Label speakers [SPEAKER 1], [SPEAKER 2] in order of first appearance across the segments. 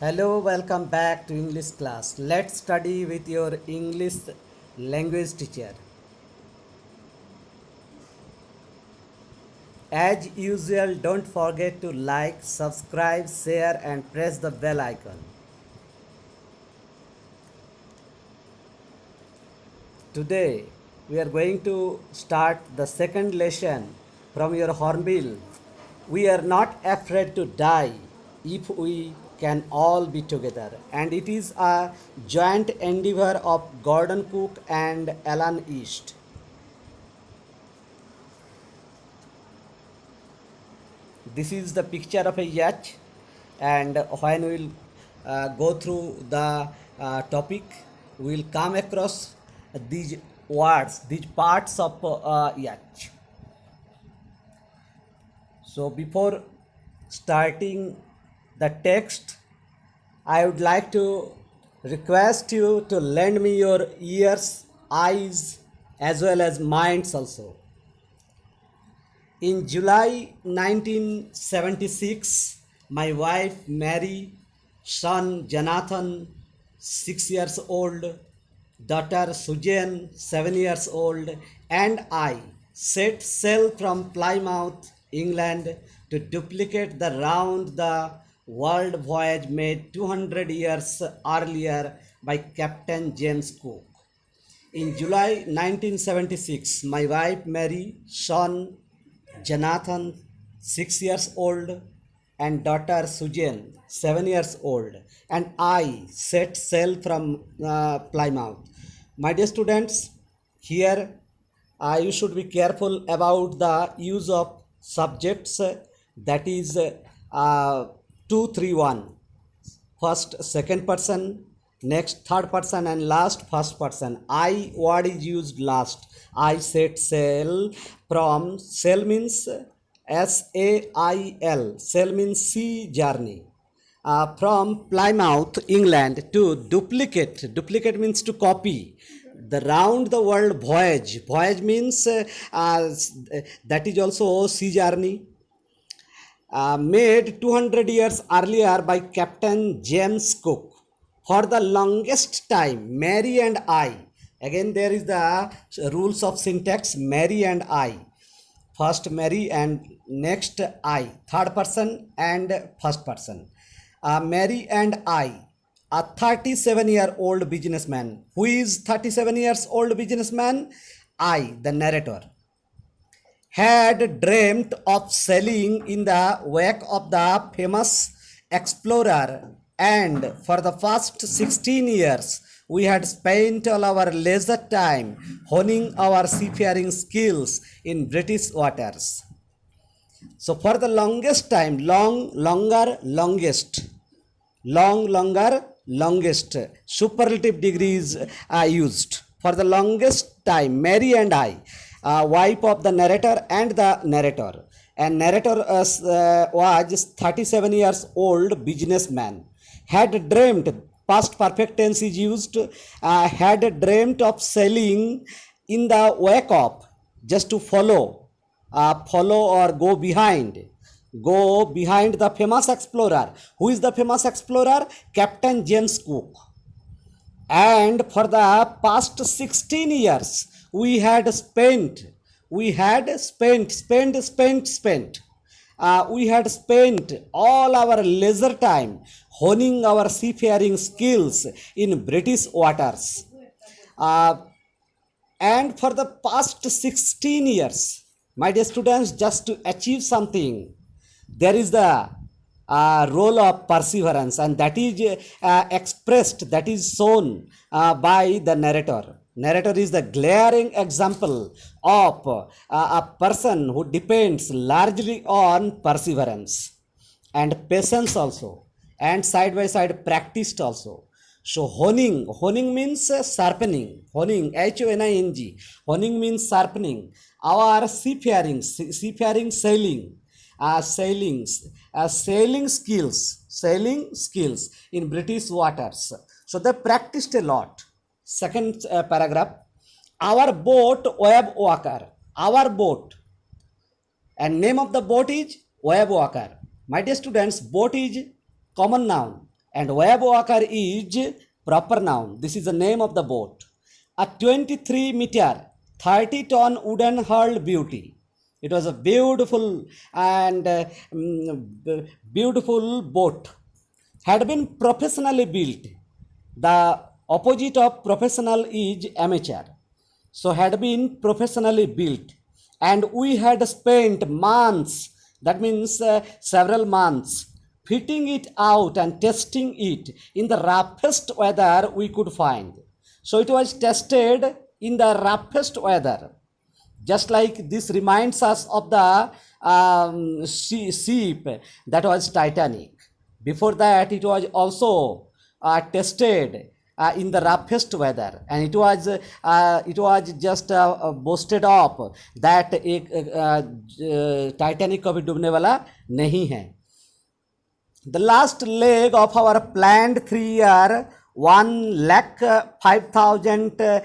[SPEAKER 1] Hello, welcome back to English class. Let's study with your English language teacher. As usual, don't forget to like, subscribe, share, and press the bell icon. Today, we are going to start the second lesson from your Hornbill. We are not afraid to die if we can all be together. And it is a joint endeavor of Gordon Cook and Alan East. This is the picture of a yacht, and when we'll go through the topic, we'll come across these words, these parts of yacht. So before starting the text, I would like to request you to lend me your ears, eyes, as well as minds also. In July 1976, my wife Mary, son Jonathan, 6 years old, daughter Sujan, 7 years old, and I set sail from Plymouth, England to duplicate the round the world voyage made 200 years earlier by Captain James Cook. In July 1976, my wife Mary, son Jonathan, 6 years old, and daughter Sujan, 7 years old, and I set sail from Plymouth. My dear students, here you should be careful about the use of subjects that is 2, 3, 1. First second person, next third person, and last first person. I word is used last. I set sail from, sail means SAIL, sail means sea journey, from Plymouth, England to duplicate means to copy the round the world voyage. Voyage means that is also sea journey, made 200 years earlier by Captain James Cook. For the longest time, Mary and I, again there is the rules of syntax, Mary and I. First Mary and next I, third person and first person. Mary and I, a 37-year-old businessman. Who is 37 years old businessman? I, the narrator, had dreamt of sailing in the wake of the famous explorer, and for the past 16 years we had spent all our leisure time honing our seafaring skills in British waters. So for the longest time, longest, superlative degrees are used. For the longest time, Mary and I, wife of the narrator and the narrator, and narrator was 37 years old businessman, had dreamt, past perfect tense is used, had dreamt of sailing in the wake of, just to follow or go behind the famous explorer. Who is the famous explorer? Captain James Cook. And for the past 16 years we had spent all our leisure time honing our seafaring skills in British waters. uh, and for the past 16 years, my dear students, just to achieve something, there is the role of perseverance, and that is expressed, that is shown by the narrator. Narrator is the glaring example of a person who depends largely on perseverance and patience also, and side by side practiced also. So honing means sharpening. Honing, HONING. Honing means sharpening our seafaring sailing skills in British waters. So they practiced a lot. Second paragraph, our boat wave walker, our boat, and name of the boat is wave walker. My dear students, boat is common noun, And wave walker is proper noun. This is the name of the boat. A 23-meter, 30-ton wooden hulled beauty. It was a beautiful and beautiful boat. Had been professionally built. The opposite of professional is amateur. So had been professionally built, and we had spent months, that means several months, fitting it out and testing it in the roughest weather we could find. So it was tested in the roughest weather. Just like this reminds us of the ship that was Titanic. Before that, it was also tested in the roughest weather, and it was just boasted of that Titanic कभी डूबने वाला नहीं है. The last leg of our planned 3-year 1,05,000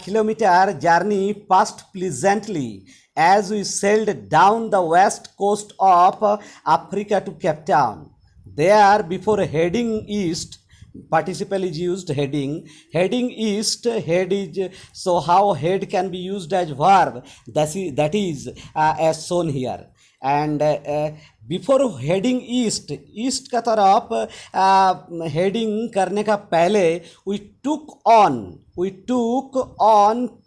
[SPEAKER 1] kilometer journey passed pleasantly as we sailed down the west coast of Africa to Cape Town. There, before heading east, participle is used, heading east. Head is, so how head can be used as verb, that is as shown here. And before heading east का तरफ heading करने का पहले we took on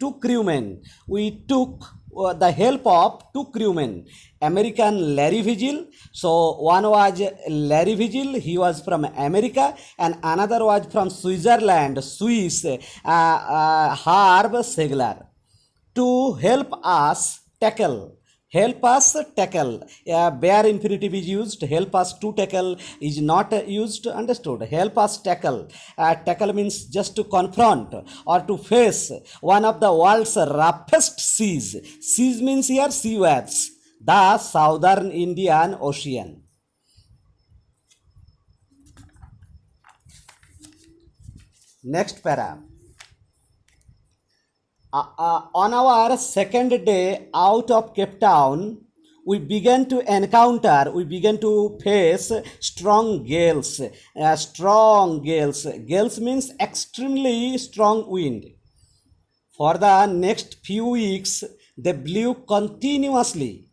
[SPEAKER 1] two crewman, we took the help of two crewmen, American Larry Vigil. So one was Larry Vigil, he was from America, and another was from Switzerland, Swiss, Harb Segler, to help us tackle. Bare infinitive is used. Help us to tackle is not used. Understood? Help us tackle. Tackle means just to confront or to face one of the world's roughest seas. Seas means here sea waves, the southern Indian Ocean. Next para. On our second day out of Cape Town, we began to face strong gales. Gales means extremely strong wind. For the next few weeks, they blew continuously.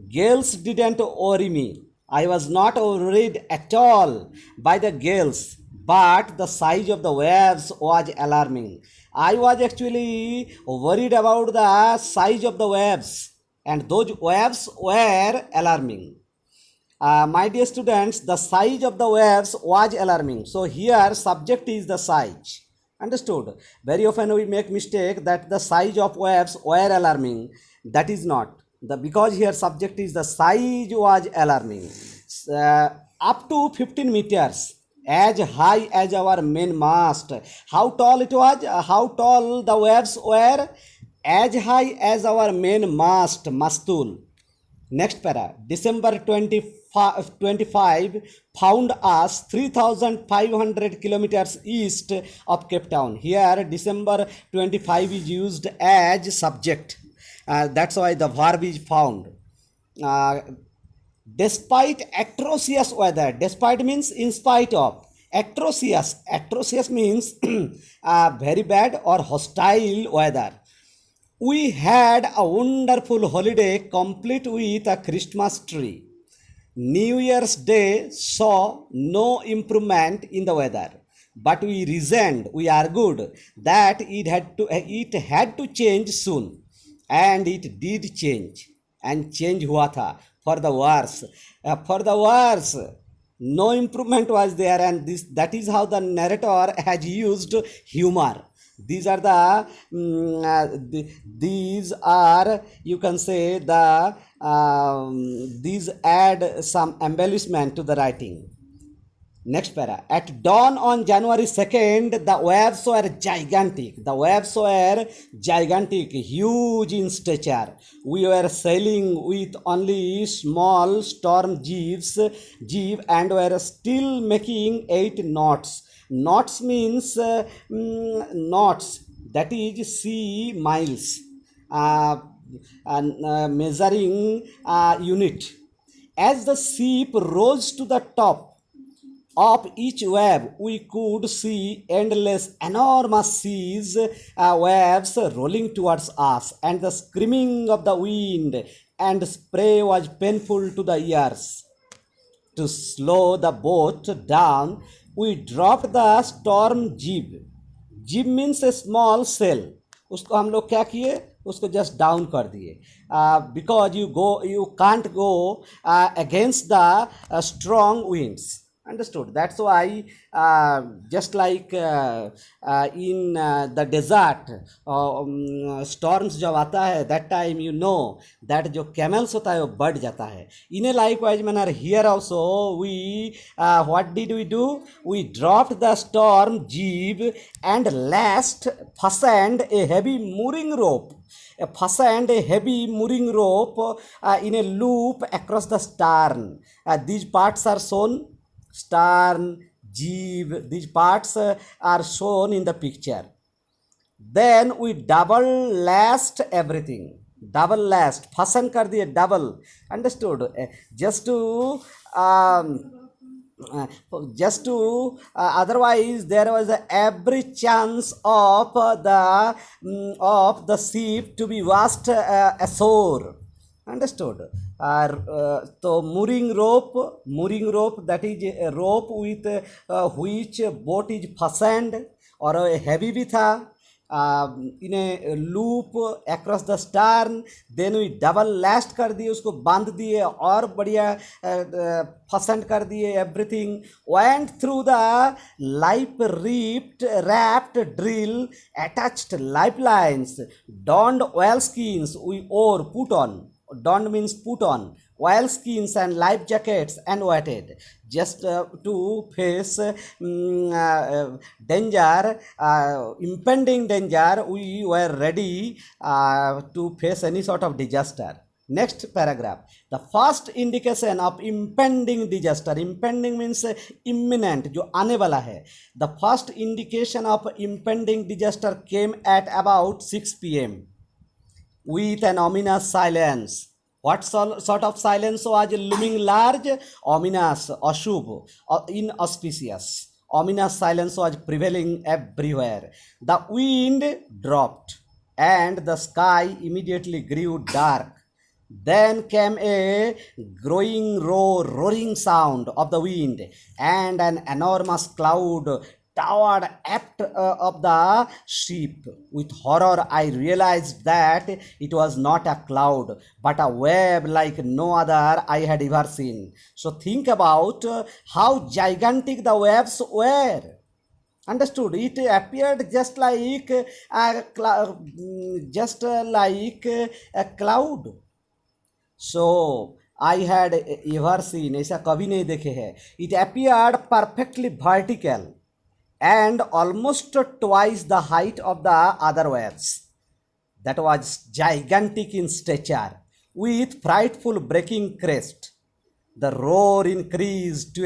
[SPEAKER 1] Gales didn't worry me. I was not worried at all by the gales, but the size of the waves was alarming. I was actually worried about the size of the waves, and those waves were alarming. My dear students, the size of the waves was alarming. So here subject is the size. Understood? Very often we make mistake that the size of waves were alarming. That is not. Because here subject is the size was alarming. Up to 15 meters. As high as our main mast. How tall it was? How tall the waves were? As high as our main mast, mastul. Next para. December 25 found us 3,500 kilometers east of Cape Town. Here December 25 is used as subject. That's why the verb is found. Despite atrocious weather, despite means in spite of, atrocious means very bad or hostile weather. We had a wonderful holiday complete with a Christmas tree. New Year's Day saw no improvement in the weather, but we argued that it had to change soon, and it did change. And change हुआ था for the worse. No improvement was there, and that is how the narrator has used humor. These are you can say these add some embellishment to the writing. Next para. At dawn on January 2nd, the waves were gigantic, huge in stature. We were sailing with only small storm jeeves and were still making 8 knots. Knots means knots, that is sea miles, measuring unit. As the ship rose to the top of each wave, we could see endless, enormous seas, waves rolling towards us, and the screaming of the wind and spray was painful to the ears. To slow the boat down, we dropped the storm jib. Jib means a small sail. उसको हम लोग क्या किए, उसको just down कर दिए, because you can't go against the strong winds. Understood? That's why just like in the desert, storms जब आता है, that time you know that जो camels होता है वो बढ़ जाता है. In a likewise manner here also we what did we do? We dropped the storm jib and last fastened a heavy mooring rope. Fastened a heavy mooring rope in a loop across the stern. These parts are shown. Stern, jib, these parts are shown in the picture. Then we double last everything. Double last, fasten कर दिए double. Understood? Just to otherwise there was every chance of the ship to be washed ashore. Understood? तो mooring rope, that is a rope with which boat is fastened, और heavy भी था, in a loop across the stern. then we double last कर दिए, उसको बांध दिए और बढ़िया fastened कर दिए. everything went through the wrapped drill, attached lifelines, donned oilskins we wore, put on. Donned means put on oilskins and life jackets and waited just to face danger, impending danger. We were ready to face any sort of disaster. Next paragraph. The first indication of impending disaster. Impending means imminent, जो आने वाला है. The first indication of impending disaster came at about 6 p.m. with an ominous silence. What sort of silence was looming large? Ominous, ashubh, inauspicious. Ominous silence was prevailing everywhere. The wind dropped and the sky immediately grew dark. Then came a growing roaring sound of the wind, and an enormous cloud towered aft of the ship. With horror, I realized that it was not a cloud, but a wave like no other I had ever seen. So think about how gigantic the waves were. Understood? It appeared just like a cloud. So I had ever seen, ऐसा कभी नहीं देखे हैं. It appeared perfectly vertical and almost twice the height of the other waves. That was gigantic in stature, with frightful breaking crest. The roar increased to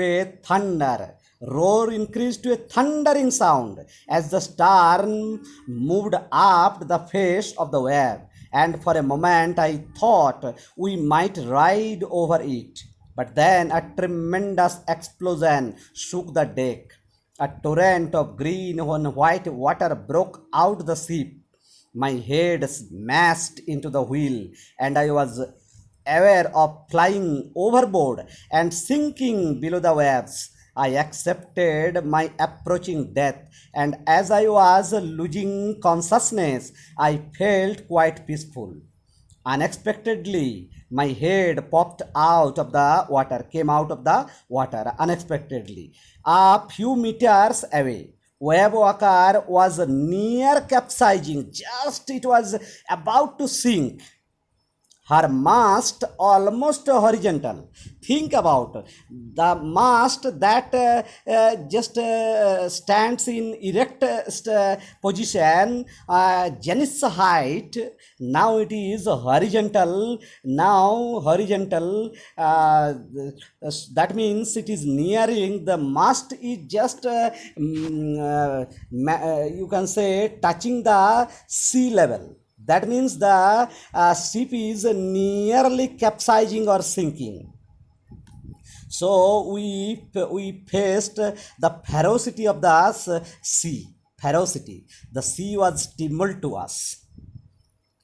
[SPEAKER 1] a thundering sound as the stern moved up the face of the wave, and for a moment I thought we might ride over it. But then a tremendous explosion shook the deck. A torrent of green and white water broke out the ship. My head smashed into the wheel, and I was aware of flying overboard and sinking below the waves. I accepted my approaching death, and as I was losing consciousness, I felt quite peaceful. Unexpectedly, my head popped out of the water, came out of the water unexpectedly. A few meters away, wave walker was near capsizing, just it was about to sink. Her mast almost horizontal. Think about the mast that just stands in erect position, zenith height. Now it is horizontal. Now horizontal. That means it is nearing. The mast is just you can say touching the sea level. That means the ship is nearly capsizing or sinking. So we faced the ferocity of the sea. Ferocity. The sea was stimul to us.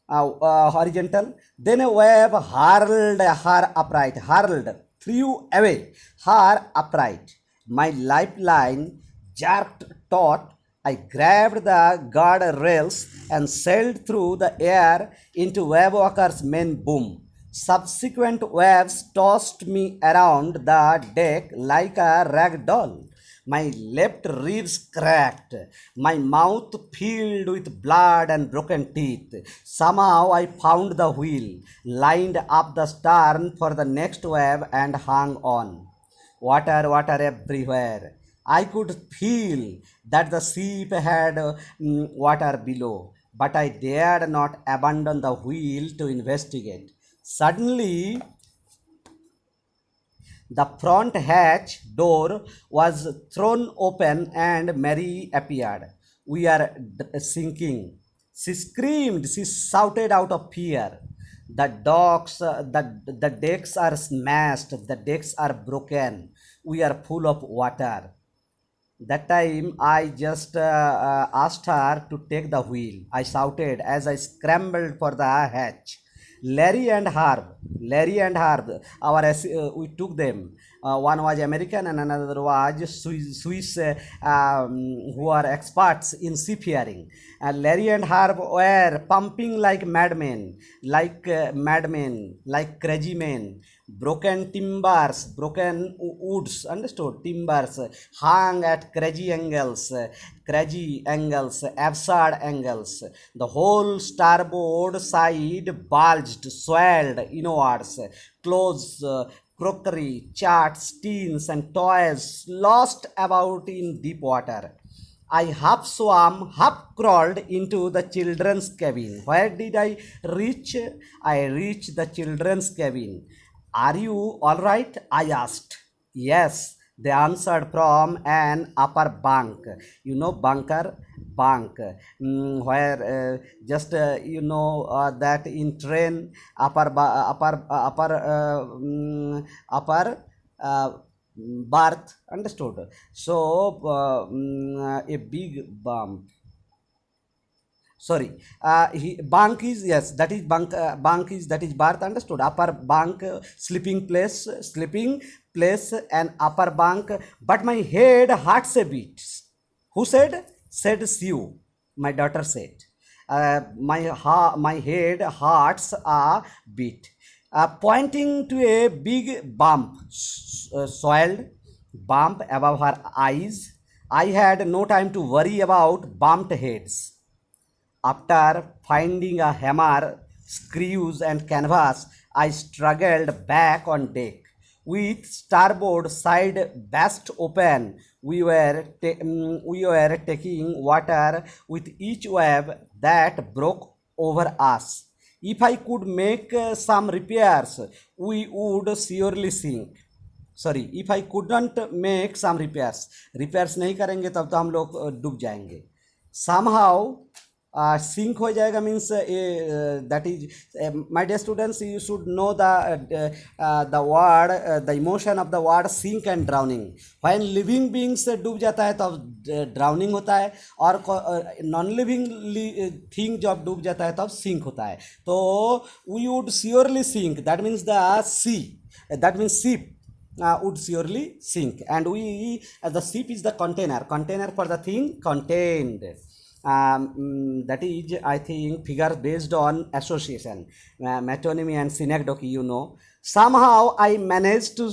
[SPEAKER 1] Horizontal. Then a wave hurled her upright, hurled, threw away her upright. My lifeline jerked taut. I grabbed the guard rails and sailed through the air into Wave Walker's main boom. Subsequent waves tossed me around the deck like a rag doll. My left ribs cracked, my mouth filled with blood and broken teeth. Somehow I found the wheel, lined up the stern for the next wave, and hung on. Water, water everywhere. I could feel that the ship had water below, but I dared not abandon the wheel to investigate. Suddenly, the front hatch door was thrown open and Mary appeared. We are sinking. She screamed, she shouted out of fear. The decks are smashed, the decks are broken. We are full of water. That time I just asked her to take the wheel. I shouted as I scrambled for the hatch. Larry and Harb, Larry and Harb, we took them. One was American and another was Swiss, who are experts in seafaring. Larry and Harb were pumping like madmen, like crazy men. Broken timbers, broken woods, understood? Timbers hung at crazy angles, absurd angles. The whole starboard side bulged, swelled inwards. Clothes, crockery, charts, tins, and toys lost about in deep water. I half swam, half crawled into the children's cabin. Where did I reach? I reached the children's cabin. Are you all right? I asked. Yes, they answered from an upper bunk. You know, bunker, bunk, where just that in train upper berth, understood? So a big bump, sorry, bunk is, yes, that is bunk is, that is berth, understood? Upper bunk, sleeping place and upper bunk. But my head hurts a bit. Who said? Said Sue, my daughter said. My head hurts a bit, pointing to a big bump, soiled bump above her eyes. I had no time to worry about bumped heads. After finding a hammer, screws, and canvas, I struggled back on deck. With starboard side bashed open, we were taking water with each wave that broke over us. If I could make some repairs, we would surely sink. Sorry, if I couldn't make some repairs नहीं करेंगे तब तो हम लोग डूब जाएंगे. Somehow sink हो जाएगा means that is, my dear students, you should know the word, the emotion of the word sink and drowning. When living beings डूब जाता है तब ड्राउनिंग होता है, और नॉन लिविंग थिंग जब डूब जाता है तब सिंक होता है. तो we would surely sink, that means the sea, that means ship would surely sink, and we the ship is the container for the thing contained. That is, I think, figure based on association, metonymy and synecdoche, you know. Somehow I managed to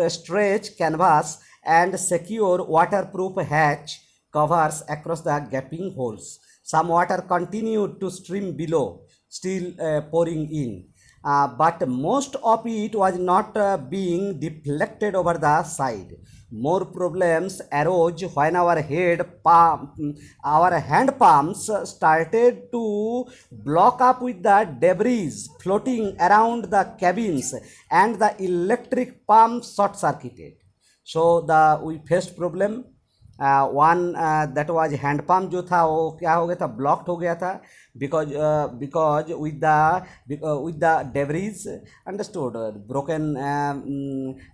[SPEAKER 1] stretch canvas and secure waterproof hatch covers across the gaping holes. Some water continued to stream below, still pouring in. But most of it was not being deflected over the side. More problems arose when our hand palms started to block up with the debris floating around the cabins, and the electric pump short circuited. So we faced problem. One that was hand pump जो था वो क्या हो गया था, blocked हो गया था, because with the debris, understood, broken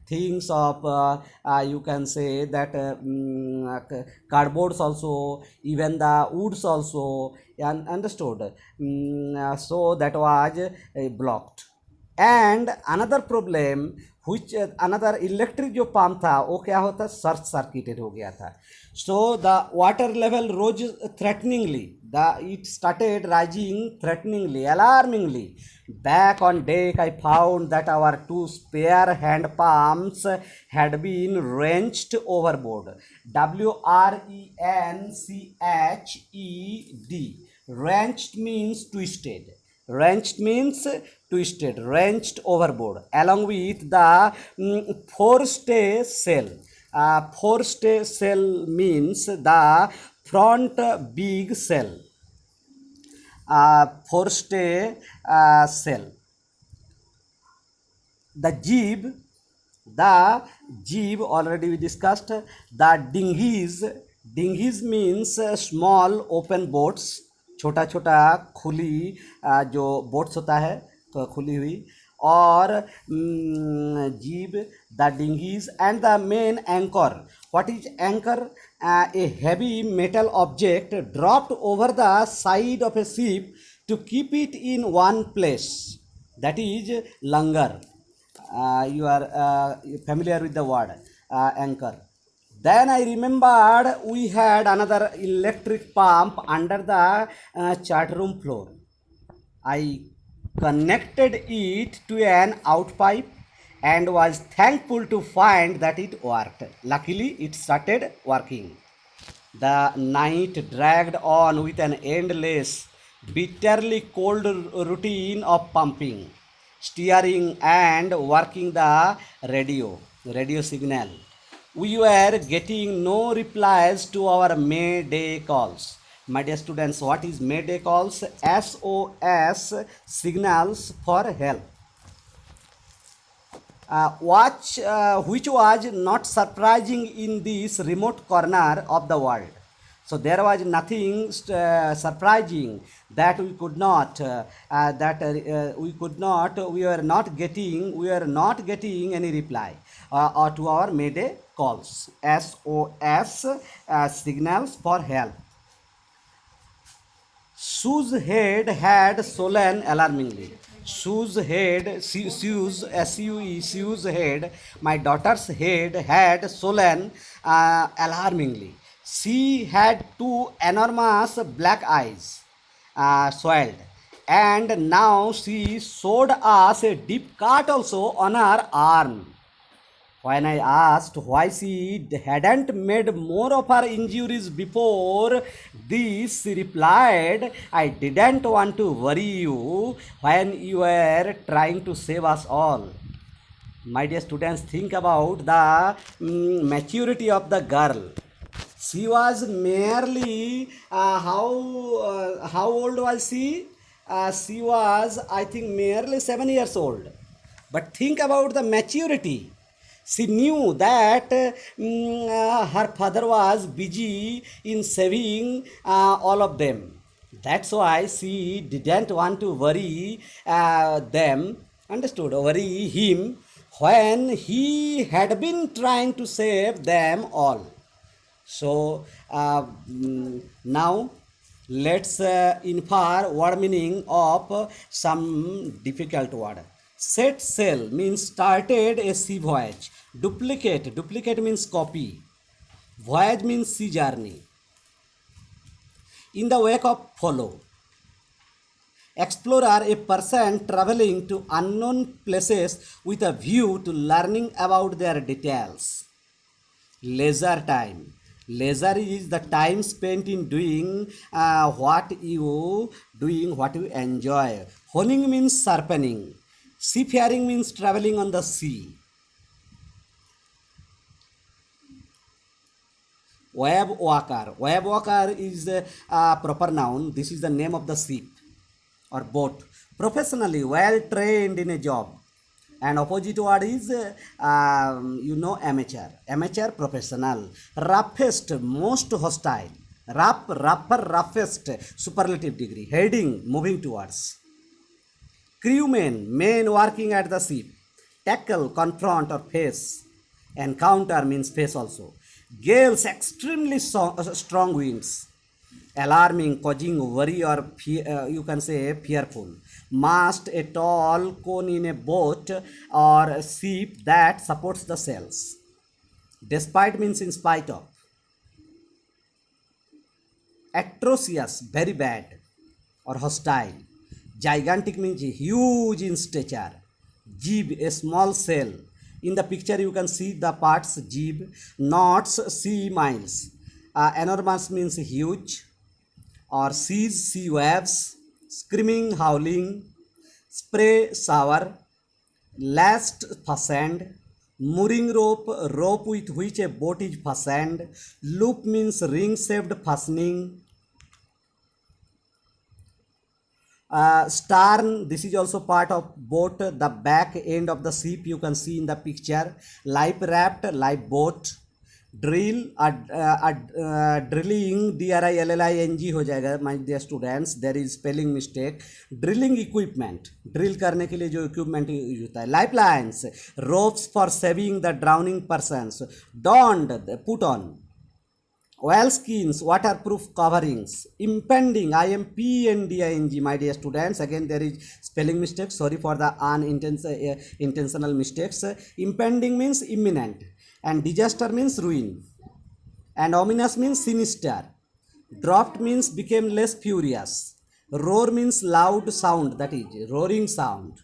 [SPEAKER 1] things of you can say that cardboards also, even the woods also, and understood, so that was blocked. And another problem which another electric जो pump था वो क्या होता, short circuited हो गया था. So the water level rose threateningly, the it started rising threateningly, alarmingly. Back on deck, I found that our two spare hand pumps had been wrenched overboard. Wrenched. Wrenched means twisted. Wrenched means twisted, wrenched overboard, along with the forestay cell. Forestay cell means the front big cell. Forestay cell. The jib already we discussed. The dinghies means small open boats, छोटा छोटा खुली जो boats होता है तो खुली हुई. और jib, the dinghies and the main anchor. What is anchor? A heavy metal object dropped over the side of a ship to keep it in one place, that is langar. You are familiar with the word anchor. Then I remembered we had another electric pump under the chart room floor. I connected it to an outpipe and was thankful to find that it worked. Luckily, it started working. The night dragged on with an endless, bitterly cold routine of pumping, steering, and working the radio signal. We were getting no replies to our Mayday calls. My dear students, what is Mayday calls? SOS, signals for help. Which was not surprising in this remote corner of the world. So there was nothing surprising that we were not getting any reply or to our Mayday calls. SOS, signals for help. Sue's head had swollen alarmingly. Sue's head, Sue's head, my daughter's head had swollen alarmingly. She had two enormous black eyes, swelled, and now she showed us a deep cut also on her arm. When I asked why she hadn't made more of her injuries before this, she replied, I didn't want to worry you when you were trying to save us all. My dear students, think about the maturity of the girl. She was merely how old was she? She was, I think, merely 7 years old. But think about the maturity. She knew that her father was busy in saving all of them. That's why she didn't want to worry them, understood, worry him when he had been trying to save them all. So now let's infer word meaning of some difficult word. Set sail means started a sea voyage. Duplicate means copy. Voyage means sea journey. In the wake of, follow. Explorer, a person traveling to unknown places with a view to learning about their details. Leisure time. Leisure is the time spent in doing what you enjoy. Honing means sharpening. Seafaring means traveling on the sea. Wave walker is a proper noun. This is the name of the ship or boat. Professionally well trained in a job. And opposite word is amateur. Amateur, professional. Roughest, most hostile. Rough, rougher, roughest, superlative degree. Heading, moving towards. Crewmen, men working at the ship. Tackle, confront or face. Encounter means face also. Gales, extremely strong winds. Alarming, causing worry or fear, you can say fearful. Mast, a tall cone in a boat or a ship that supports the sails. Despite means in spite of. Atrocious, very bad or hostile. Gigantic means huge in stature. Jib, a small sail. In the picture you can see the parts jib. Knots, sea miles. Enormous means huge. Or seas, sea waves. Screaming, howling. Spray, shower. Last, fastened. Mooring rope, rope with which a boat is fastened. Loop means ring shaped fastening. Stern, this is also part of boat, the back end of the ship you can see in the picture. Life raft, life boat. Drill, drilling, drilling हो जाएगा my dear students, there is spelling mistake. Drilling equipment, drill करने के लिए जो equipment use होता है. Lifelines, ropes for saving the drowning persons. Donned, put on. Oilskins, waterproof coverings. Impending, impending, my dear students. Again, there is spelling mistake. Sorry for the unintentional mistakes. Impending means imminent. And disaster means ruin. And ominous means sinister. Dropped means became less furious. Roar means loud sound, that is roaring sound.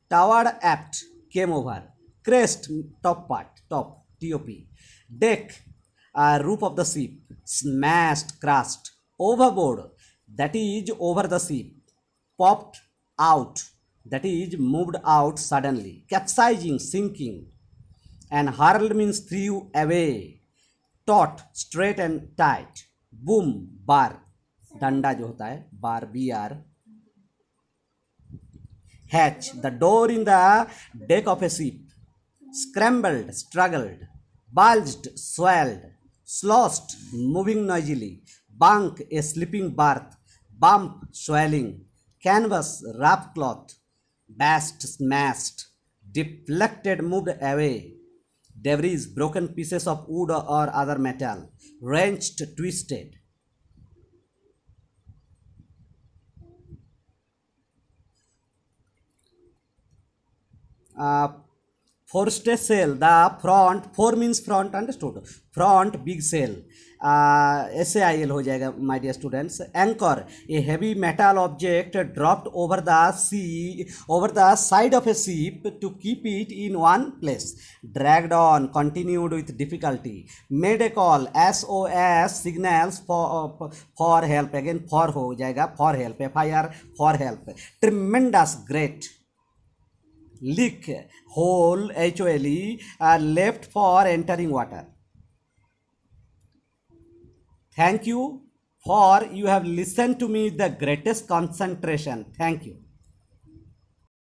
[SPEAKER 1] Towered apt, came over. Crest, top part, top, top. Deck, roof of the ship. Smashed, crushed. Overboard, that is over the ship. Popped out, that is moved out suddenly. Capsizing, sinking. And hurled means threw away. Taut, straight and tight. Boom, bar. डंडा जो होता है बार BR. Hatch, the door in the deck of a ship. Scrambled, struggled. Bulged, swelled. Sloshed, moving noisily. Bunk, a sleeping berth. Bump, swelling. Canvas, rough cloth. Bashed, smashed. Deflected, moved away. Debris, broken pieces of wood or other metal. Wrenched, twisted. Forestay sail, the front, four means front, understood? Front, big sail. SAIL हो जाएगा my dear students. Anchor, a heavy metal object dropped over the sea, over the side of a ship to keep it in one place. Dragged on, continued with difficulty. Made a call, SOS, signals for help. Again for हो जाएगा, for help, FIR, for help. Tremendous, great. Leak, hole, HOLE, left for entering water. Thank you for you have listened to me with the greatest concentration. Thank you.